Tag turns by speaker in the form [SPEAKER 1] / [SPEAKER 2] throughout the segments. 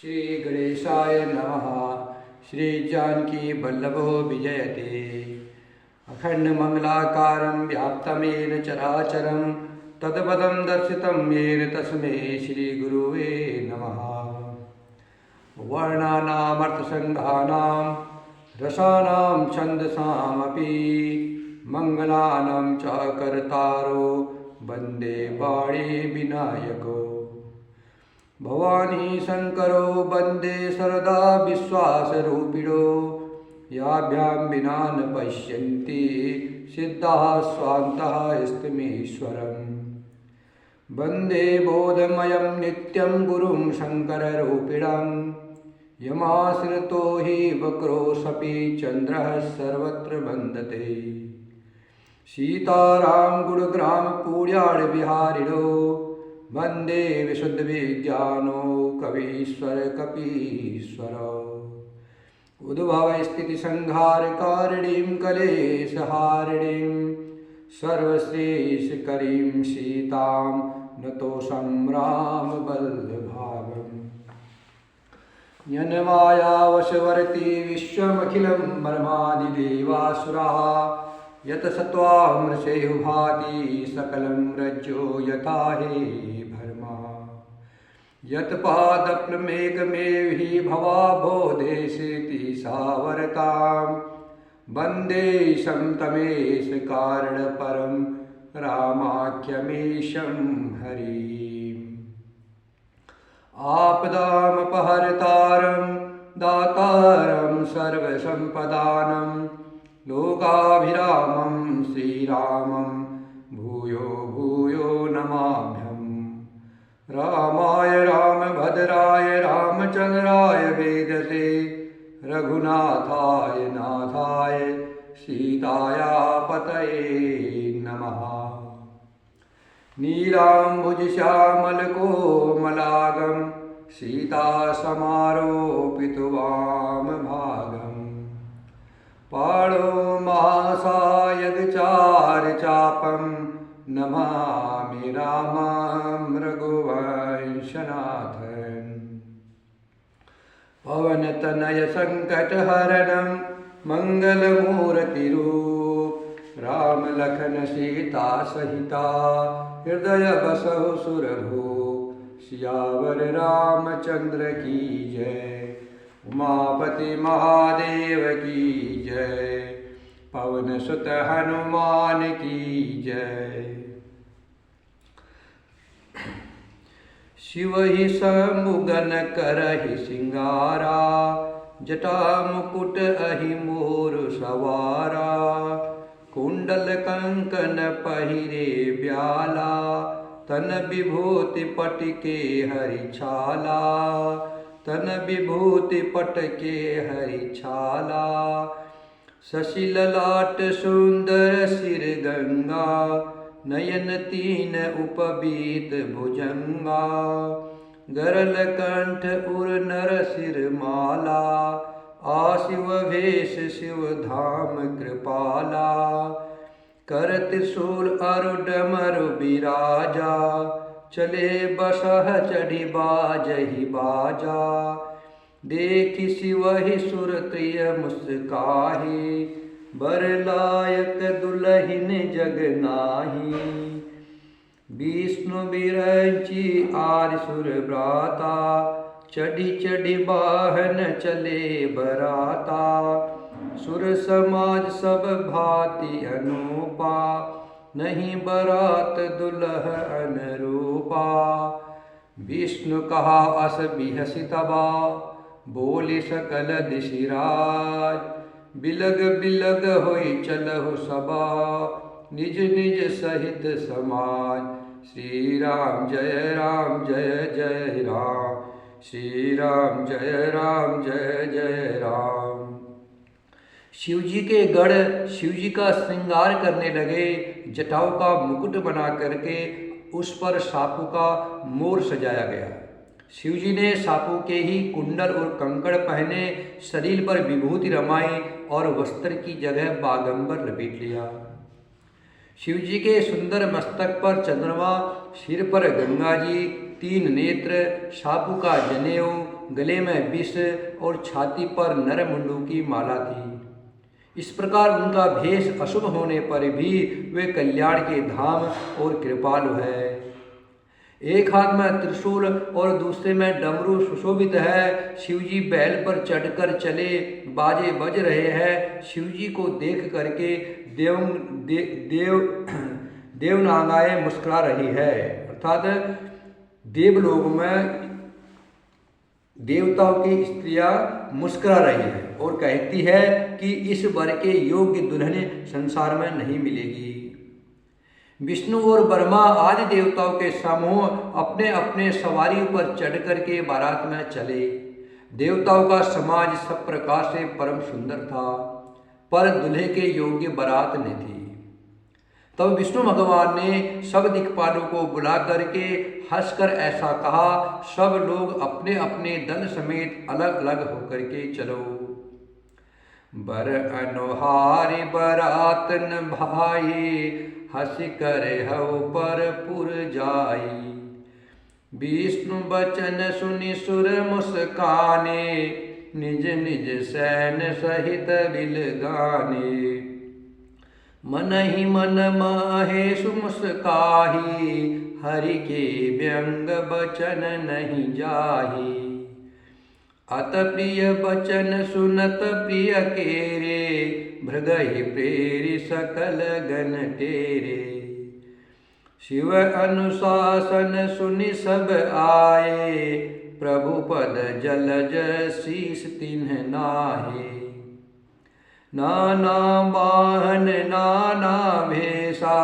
[SPEAKER 1] श्री गणेशाय नमः। श्री जानकी वल्लभो विजयते। अखंड मंगलाकारं व्याप्तमेन चराचरं तत्पदं दर्शितं येन तस्मै श्री गुरुवे नमः। वर्णानामर्थसंघानां रसानां छन्दसामपि मंगलानां च कर्तारो वन्दे वाणी विनायको। भवानी शंकरो वन्दे सरदा विश्वासरूपिणो। याभ्यां विना न पश्यन्ति सिद्धाः स्वान्तः स्थिमीश्वरम्। वन्दे बोधमयं नित्यं गुरुं शङ्कररूपिणं। यमाश्रितो हि वक्रोऽसपि चन्द्रः सर्वत्र वन्दते। सीताराम गुणग्राम पूर्याडविहारिणो वन्दे विशुद्धविज्ञानो कवीश्वर कपीश्वर। उद्भवस्थितिसंहारकारिणीं कलेशहारिणीं सर्वश्रेष्ठकरीं सीतां नतोऽहं रामवल्लभागम्। यन्मायावशवर्ती विश्वमखिलं ब्रह्मादिदेवासुराः यतसत्त्वामृषेः भाति सकलं रज्जो यथा हे भर्मा। यत्पादप्लमेकमेव हि भवाबोधेशेति सावरतां वन्दे तमेश कारणपरं रामाख्यमीशं हरिम्। आपदामपहर्तारं दातारं सर्वसम्पदानं लोकाभिरामं श्रीरामं भूयो भूयो नमाम्यहम्। रामाय रामभद्राय रामचन्द्राय वेदसे रघुनाथाय नाथाय सीतायापतये नमः। नीलाम्बुजश्यामलकोमलागं सीतासमारोपितवामभागम्। पाणो महासायगचारचापं नमामि रामं रघुवंशनाथम्। पवनतनयसङ्कटहरणं मङ्गलमूर्तिरूप रामलखन सीता सहिता हृदय बसहु सुरभू। सियावर रामचंद्र की जय उमापति महादेव की जय पवन सुत हनुमान की जय। शिव ही समुगन करहि सिंगारा जटा मुकुट अहि मोर सवारा। कुंडल कंकन पहिरे ब्याला तन विभूति पटके हरिछाला। तन विभूति पटके हरिछाला। शशि ललाट सुंदर सिर गंगा नयन तीन उपबीत भुजंगा। गरल कंठ उर नर सिर माला आशिव भेष शिव धाम कृपाला। कर त्रिशूल अरु डमरु बिराजा चले बसह चढ़ी बाजहि बाजा। देखि शिवहि सुर प्रिय मुस्काहि बर लायक दुलहिन जग नाही। विष्णु बिरंची आर्य सुर ब्राता चढ़ी चढ़ी बाहन चले बराता। सुर समाज सब भांति अनूपा नहीं बरात दुलह अनुरूपा। विष्णु कहा अस बिहसि तबा बोले सकल दिशिराज। बिलग बिलग होई चलहु सबा निज निज सहित समाज। श्री राम जय जय राम श्री राम जय जय राम। शिवजी के गढ़ शिवजी का श्रृंगार करने लगे। जटाओं का मुकुट बना करके उस पर सापू का मोर सजाया गया। शिवजी ने सापू के ही कुंडल और कंकड़ पहने, शरीर पर विभूति रमाई और वस्त्र की जगह बागंबर लपेट लिया। शिवजी के सुंदर मस्तक पर चंद्रमा, सिर पर गंगा जी, 3 नेत्र, सापू का जनेऊ, गले में विष और छाती पर नरमुंडू की माला थी। इस प्रकार उनका भेष अशुभ होने पर भी वे कल्याण के धाम और कृपालु है। एक हाथ में त्रिशूल और दूसरे में डमरू सुशोभित है। शिवजी बैल पर चढ़कर चले, बाजे बज रहे हैं। शिवजी को देख करके देवनागाएं मुस्कुरा रही है, अर्थात देवलोक में देवताओं की स्त्रियां मुस्कुरा रही है और कहती है कि इस वर के योग्य दुल्हन संसार में नहीं मिलेगी। विष्णु और ब्रह्मा आदि देवताओं के समूह अपने अपने सवारी पर चढ़ करके बारात में चले। देवताओं का समाज सब प्रकार से परम सुंदर था, पर दूल्हे के योग्य बारात न थी। तब विष्णु भगवान ने सब दिक्पालों को बुला करके हंसकर ऐसा कहा, सब लोग अपने अपने दल समेत अलग अलग होकर के चलो। बर अनुहारी बरात न भाई, हंस कर हव पर पुर जाई। विष्णु बचन सुनि सुर मुस्काने, निज निज सैन सहित बिल गाने। मन ही मन महेश मुस्काही, हरि के व्यंग बचन नहीं जाही। अत प्रिय बचन सुनत प्रिय केरे, भृगहि प्रेरि सकल गण तेरे। शिव अनुशासन सुनि सब आए, प्रभु पद जलज शीस तिन्ह नाहे। नाना वाहन नाना भेषा,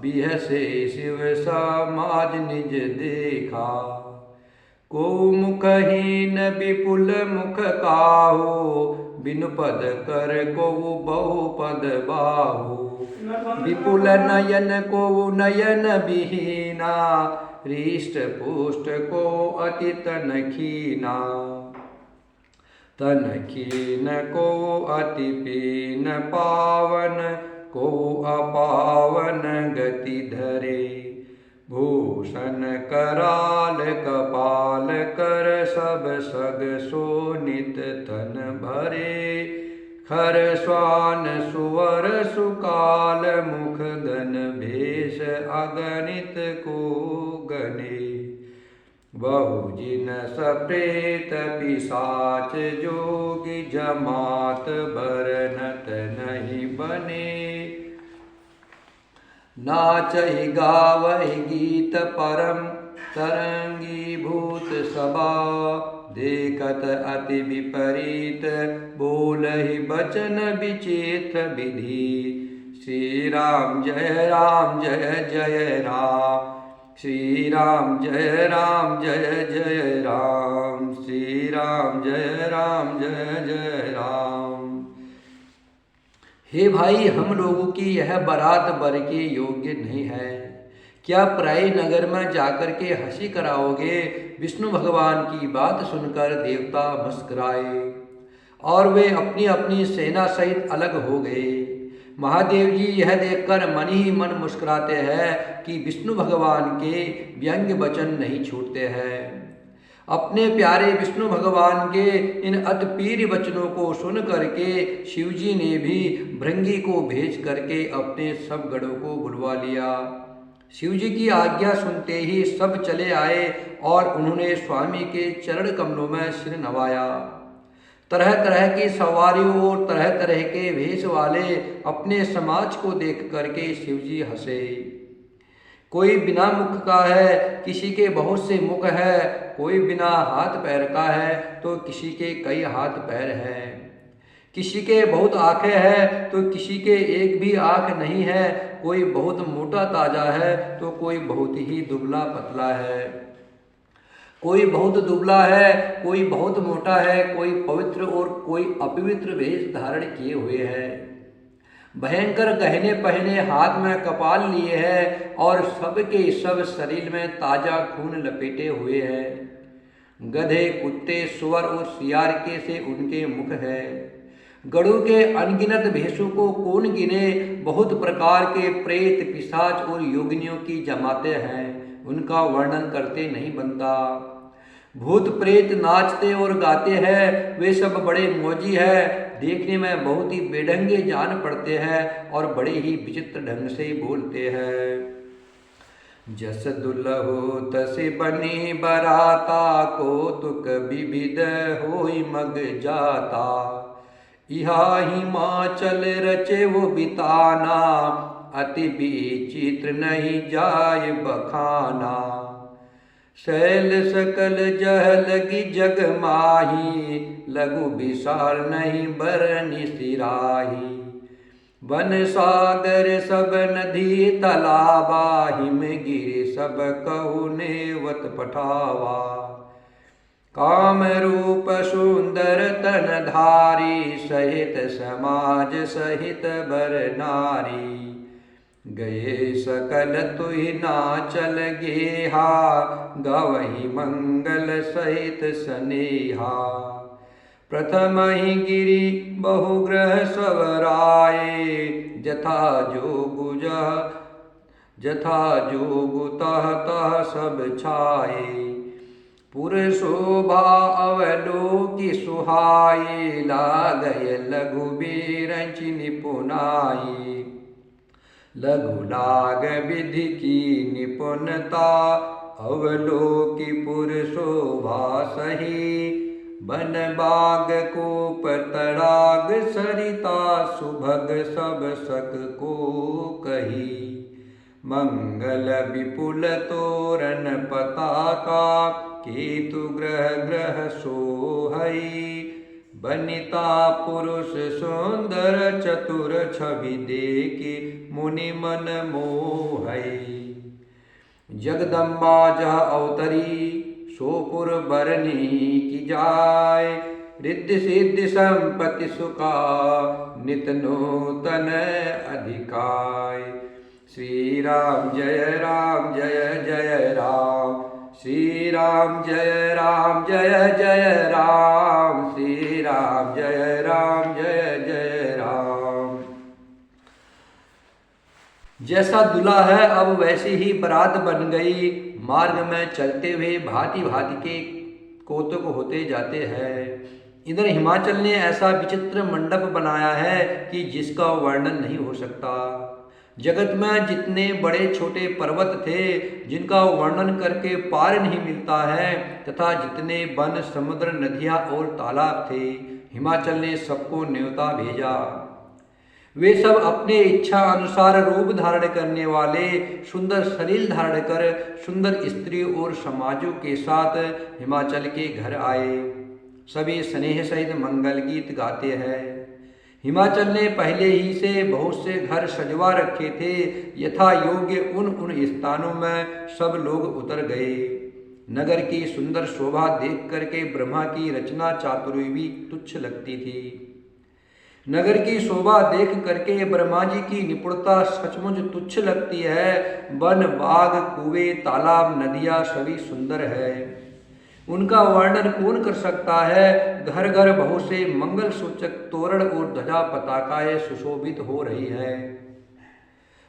[SPEAKER 1] बिहसे शिव समाज निज देखा। को मुखहीन विपुल मुख काहू, बिनु पद कर को बहु पद बाहू। विपुल नयन को नयन विहीना, हृष्ट पुष्ट को अति तन खीना। तन खीन को अति पीन पावन, को अपावन गति धरे। भूषण कराल कपाल कर, सब सग शोणित तन भरे। खर स्वान सुवर सुकाल, मुख गण भेष अगणित को गणे। बहुजिन सप्रेत पिशाच जोगी, जमात बरनत नहीं बने। नाचहि गावहि गीत परम, तरंगी भूत सभा। देखत अति विपरीत, बोलहि बचन विचित्र विधि। श्री राम जय जय राम, श्री राम जय जय राम, श्री राम जय जय राम। हे भाई, हम लोगों की यह बारात वर के योग्य नहीं है। क्या पराई नगर में जाकर के हंसी कराओगे? विष्णु भगवान की बात सुनकर देवता मुस्कुराए और वे अपनी अपनी सेना सहित अलग हो गए। महादेव जी यह देखकर मन ही मन मुस्कुराते हैं कि विष्णु भगवान के व्यंग्य वचन नहीं छूटते हैं। अपने प्यारे विष्णु भगवान के इन अतपीर वचनों को सुन करके शिवजी ने भी भृंगी को भेज करके अपने सब गणों को बुलवा लिया। शिवजी की आज्ञा सुनते ही सब चले आए और उन्होंने स्वामी के चरण कमलों में सिर नवाया। तरह तरह की सवारियों और तरह तरह के भेष वाले अपने समाज को देख करके शिवजी हंसे। कोई बिना मुख का है, किसी के बहुत से मुख है। कोई बिना हाथ पैर का है तो किसी के कई हाथ पैर हैं। किसी के बहुत आंखें हैं तो किसी के एक भी आंख नहीं है। कोई बहुत मोटा ताजा है तो कोई बहुत ही दुबला पतला है। कोई बहुत दुबला है, कोई बहुत मोटा है। कोई पवित्र और कोई अपवित्र वेश धारण किए हुए है। भयंकर गहने पहने, हाथ में कपाल लिए है और सबके सब शरीर में ताजा खून लपेटे हुए हैं। गधे, कुत्ते, सुअर और सियार के से उनके मुख है। गरुड़ के अनगिनत भेषों को कौन गिने। बहुत प्रकार के प्रेत, पिशाच और योगिनियों की जमाते हैं। उनका वर्णन करते नहीं बनता। भूत प्रेत नाचते और गाते हैं, वे सब बड़े मौजी है, देखने में बहुत ही बेढंगे जान पड़ते हैं और बड़े ही विचित्र ढंग से बोलते हैं। जस दुल्हो तस बनी बराता, कौतुक विविध होई मग जाता। इहा हिमाचल रचे वो बिताना, अति विचित्र नहीं जाय बखाना। शैल सकल जह लगी जग माही, लघु विशाल नहीं बरनि सिराही। वन सागर सब नदी तलावा, हिमगिरि सब कहु नेवत पठावा। काम रूप सुंदर तन धारी, सहित समाज सहित बर नारी। गए सकल तुहि नाचल गेहा, गवही मंगल सहित सनेहा। प्रथम ही गिरि बहुग्रह सवराए, जथा जोगु तह तह सब छाए। पुर शोभा अवलोकि सुहाए, लागय लघुबीर निपुनाई। लघु लाग विधि की निपुणता, अवलोकि पुर शोभा सही। बन बाग कूप तड़ाग सरिता, सुभग सब सक को कही। मंगल विपुल तोरण पताका, केतु ग्रह ग्रह सोहई। बनिता पुरुष सुंदर चतुर, छवि देखि मुनि मन मोहई। जगदम्बा जह अवतरी, सोपुर बरनी की जाय। रिद्धि सिद्धि संपत्ति सुखा, नित नूतन अधिकाय। श्री राम जय राम जय जय राम, श्री राम जय राम जय जय राम, श्री राम जय राम जय जय राम। जैसा दूल्हा है अब वैसी ही बारात बन गई। मार्ग में चलते हुए भांति भांति के कौतुक होते जाते हैं। इधर हिमाचल ने ऐसा विचित्र मंडप बनाया है कि जिसका वर्णन नहीं हो सकता। जगत में जितने बड़े छोटे पर्वत थे, जिनका वर्णन करके पार नहीं मिलता है, तथा जितने वन समुद्र नदियां और तालाब थे, हिमाचल ने सबको न्योता भेजा। वे सब अपने इच्छा अनुसार रूप धारण करने वाले, सुंदर शरीर धारण कर सुंदर स्त्री और समाजों के साथ हिमाचल के घर आए। सभी स्नेह सहित मंगल गीत गाते हैं। हिमाचल ने पहले ही से बहुत से घर सजवा रखे थे। यथा योग्य उन स्थानों में सब लोग उतर गए। नगर की सुंदर शोभा देख करके ब्रह्मा की रचना चातुर्य भी तुच्छ लगती थी। नगर की शोभा देख करके ब्रह्मा जी की निपुणता सचमुच तुच्छ लगती है। वन बाग कुएं तालाब नदियां सभी सुंदर है, उनका वर्णन कौन कर सकता है। घर घर बहुत से मंगल सूचक तोरण और ध्वजा पताकाएं सुशोभित हो रही है।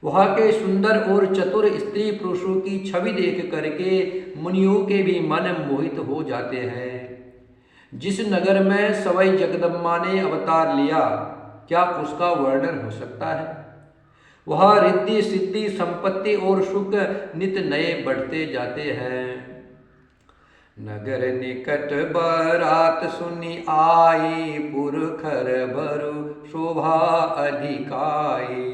[SPEAKER 1] वहां के सुंदर और चतुर स्त्री पुरुषों की छवि देख करके मुनियों के भी मन मोहित हो जाते हैं। जिस नगर में सवई जगदम्बा ने अवतार लिया, क्या उसका वर्णन हो सकता है। वहां रिद्धि सिद्धि संपत्ति और सुख नित नए बढ़ते जाते हैं। नगर निकट बारात सुनी आई, पुरखर भरु शोभा अधिकाई।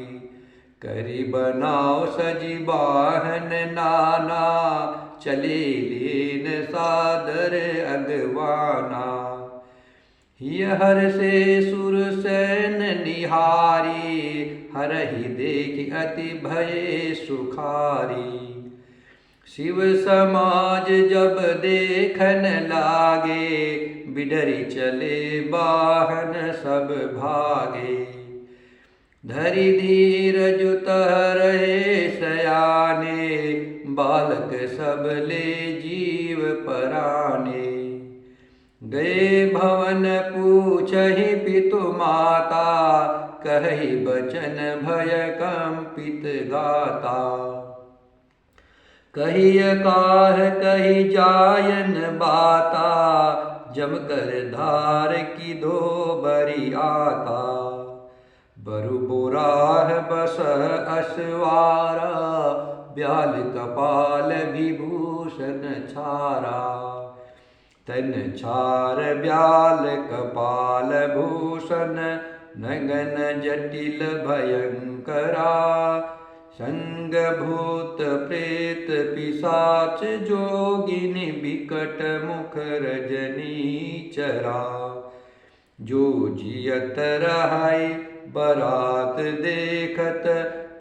[SPEAKER 1] करी बनाओ सजी बाहन नाना, चले लेन सादर अगवाना। हर से सुर सैन निहारी, हरहि देख अति भये सुखारी। शिव समाज जब देखन लागे, बिडरी चले बाहन सब भागे। धरि धीरज रहे सयाने, बालक सब ले जीव पराने। गए भवन पूछहि पितु माता, कहि बचन भय कंपित गाता। कहिय काह कही जायन बाता, जम कर धार की दो बरी आता। बरु बोराह बस असवारा, ब्याल कपाल विभूषण छारा। तन छार ब्याल कपाल भूषण, नगन जटिल भयंकरा। संग भूत प्रेत पिशाच जोगिनी, बिकट मुख रजनी चरा। जो जियत रहाई बरात देखत,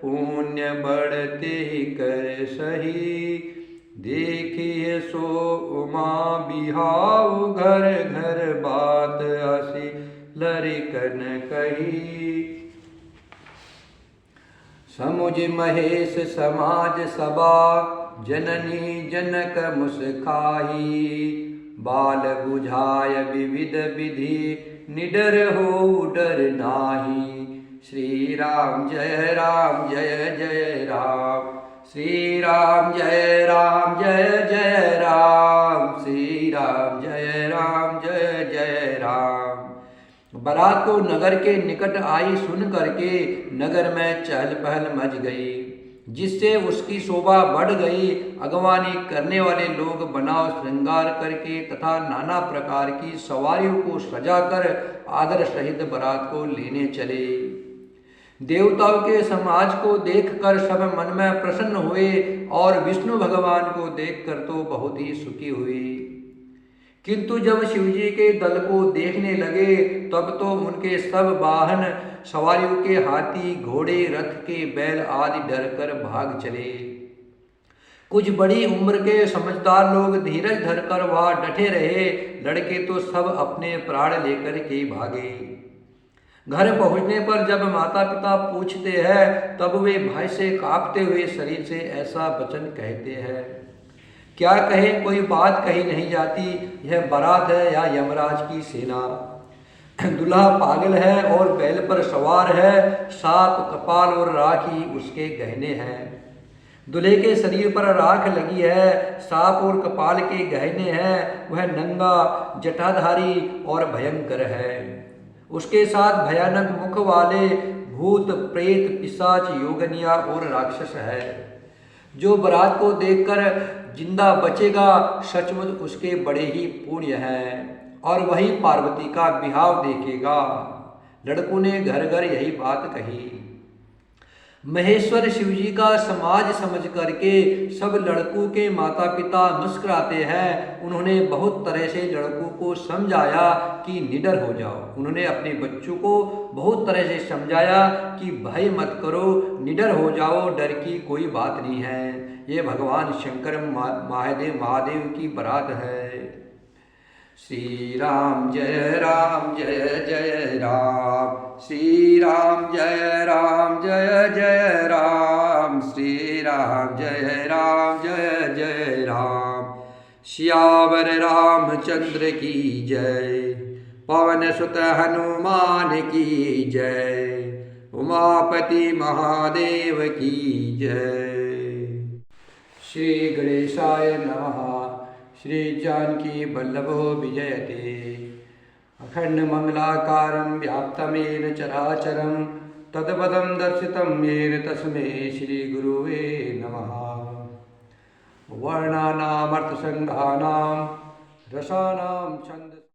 [SPEAKER 1] पुण्य बढ़ते कर सही। देखिए सो उमा बिहाऊ, घर घर बात हसी लरिकन कही। समुझ महेश समाज सभा, जननी जनक मुस्काई। बाल बुझाय विविध विधि, निडर हो डर नाही। श्री राम जय जय राम, श्री राम जय जय राम, श्री राम जय जय राम। बारात को नगर के निकट आई सुन करके नगर में चहल पहल मच गई, जिससे उसकी शोभा बढ़ गई। अगवानी करने वाले लोग बनाव श्रृंगार करके तथा नाना प्रकार की सवारियों को सजाकर आदर सहित बारात को लेने चले। देवताओं के समाज को देखकर सब मन में प्रसन्न हुए और विष्णु भगवान को देखकर तो बहुत ही सुखी हुए। किंतु जब शिवजी के दल को देखने लगे तब तो उनके सब वाहन सवारियों के हाथी घोड़े रथ के बैल आदि डरकर भाग चले। कुछ बड़ी उम्र के समझदार लोग धीरज धरकर वहां डटे रहे, लड़के तो सब अपने प्राण लेकर के भागे। घर पहुंचने पर जब माता पिता पूछते हैं तब वे भय से कांपते हुए शरीर से ऐसा वचन कहते हैं। क्या कहे, कोई बात कही नहीं जाती। यह बारात है या यमराज की सेना। दूल्हा पागल है और बैल पर सवार है, सांप कपाल और राख ही उसके गहने हैं। दूल्हे के शरीर पर राख लगी है, सांप और कपाल के गहने हैं। वह नंगा जटाधारी और भयंकर है। उसके साथ भयानक मुख वाले भूत प्रेत पिशाच योगनिया और राक्षस है। जो बारात को देखकर जिंदा बचेगा सचमुच उसके बड़े ही पुण्य हैं और वही पार्वती का बिहाव देखेगा। लड़कों ने घर घर यही बात कही। महेश्वर शिवजी का समाज समझ करके सब लड़कों के माता पिता मुस्कुराते हैं। उन्होंने बहुत तरह से लड़कों को समझाया कि निडर हो जाओ। उन्होंने अपने बच्चों को बहुत तरह से समझाया कि भय मत करो, निडर हो जाओ, डर की कोई बात नहीं है। ये भगवान शंकर महादेव की बारात है। श्री राम जय जय राम, श्री राम जय जय राम, श्री राम जय जय राम। श्यावर रामचंद्र की जय, पवन सुत हनुमान की जय, उमापति महादेव की जय। श्री गणेशाय नमः। श्री जानकी वल्लभो विजयते। अखंड मंगलाकारं व्याप्तमेन चराचरं, तत्पदं दर्शितं येन तस्मै श्री गुरुवे नमः। वर्णानामर्थसंघानां रसानां छन्द